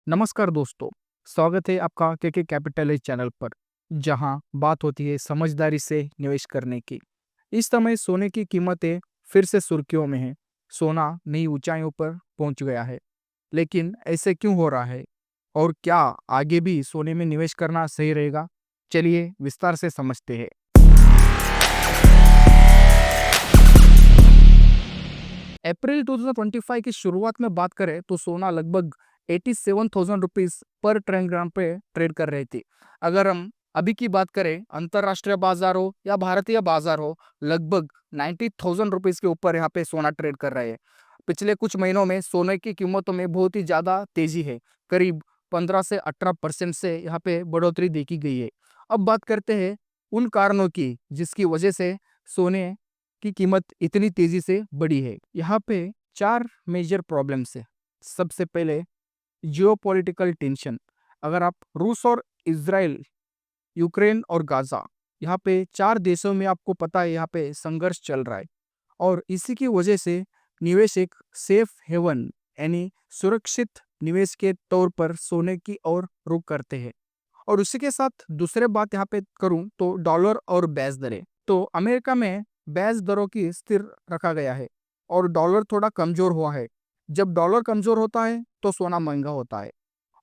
नमस्कार दोस्तों, स्वागत है आपका केके कैपिटल चैनल पर, जहां बात होती है समझदारी से निवेश करने की। इस समय सोने की कीमतें फिर से सुर्खियों में है। सोना नई ऊंचाइयों पर पहुंच गया है, लेकिन ऐसे क्यों हो रहा है और क्या आगे भी सोने में निवेश करना सही रहेगा? चलिए विस्तार से समझते हैं। अप्रैल 2025 की शुरुआत में बात करें तो सोना लगभग 87,000 रुपीज पर ट्रायंग्राम पे ट्रेड कर रही थी। अगर हम अभी की बात करें, अंतरराष्ट्रीय बाजार हो या भारतीय बाजार हो, लगभग 90,000 रुपीज के ऊपर यहाँ पे सोना ट्रेड कर रहे हैं। पिछले कुछ महीनों में सोने की कीमतों में बहुत ही ज्यादा तेजी है। करीब 15 से 18% से यहाँ पे बढ़ोतरी देखी गई है। अब बात करते हैं उन कारणों की जिसकी वजह से सोने की कीमत इतनी तेजी से बढ़ी है। यहाँ पे चार मेजर प्रॉब्लम्स है। सबसे पहले जियोपॉलिटिकल टेंशन। अगर आप रूस और इजराइल, यूक्रेन और गाजा, यहाँ पे चार देशों में आपको पता है यहाँ पे संघर्ष चल रहा है, और इसी की वजह से निवेश एक सेफ हेवन यानी सुरक्षित निवेश के तौर पर सोने की ओर रुख करते हैं। और उसी के साथ दूसरे बात यहाँ पे करूं तो डॉलर और ब्याज दरें। तो अमेरिका में ब्याज दरों की स्थिर रखा गया है और डॉलर थोड़ा कमजोर हुआ है। जब डॉलर कमजोर होता है तो सोना महंगा होता है।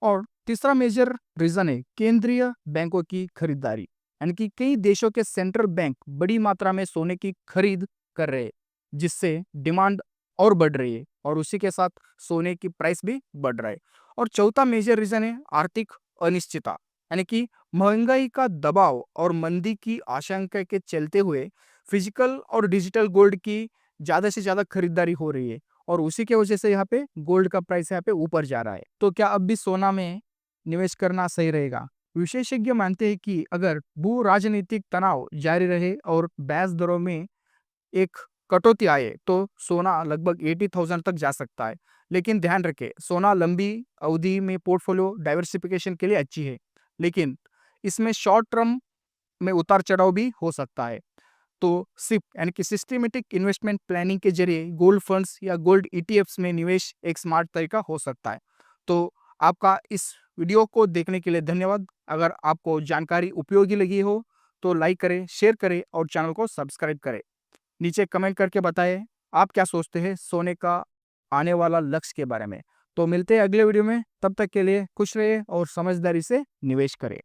और तीसरा मेजर रीजन है केंद्रीय बैंकों की खरीदारी, यानी कि कई देशों के सेंट्रल बैंक बड़ी मात्रा में सोने की खरीद कर रहे हैं, जिससे डिमांड और बढ़ रही है और उसी के साथ सोने की प्राइस भी बढ़ रहा है। और चौथा मेजर रीजन है आर्थिक अनिश्चितता, यानी कि महंगाई का दबाव और मंदी की आशंका के चलते हुए फिजिकल और डिजिटल गोल्ड की ज्यादा से ज्यादा खरीदारी हो रही है, और उसी के वजह से यहाँ पे गोल्ड का प्राइस यहाँ पे ऊपर जा रहा है। तो क्या अब भी सोना में निवेश करना सही रहेगा? विशेषज्ञ मानते हैं कि अगर भू राजनीतिक तनाव जारी रहे और ब्याज दरों में एक कटौती आए तो सोना लगभग 80,000 तक जा सकता है। लेकिन ध्यान रखें, सोना लंबी अवधि में पोर्टफोलियो डाइवर्सिफिकेशन के लिए अच्छी है, लेकिन इसमें शॉर्ट टर्म में उतार चढ़ाव भी हो सकता है। तो सिप यानी कि सिस्टमेटिक इन्वेस्टमेंट प्लानिंग के जरिए गोल्ड फंड्स या गोल्ड ईटीएफ्स में निवेश एक स्मार्ट तरीका हो सकता है। तो आपका इस वीडियो को देखने के लिए धन्यवाद। अगर आपको जानकारी उपयोगी लगी हो तो लाइक करें, शेयर करें और चैनल को सब्सक्राइब करें। नीचे कमेंट करके बताएं आप क्या सोचते हैं सोने का आने वाला लक्ष्य के बारे में। तो मिलते हैं अगले वीडियो में, तब तक के लिए खुश रहिए और समझदारी से निवेश करें।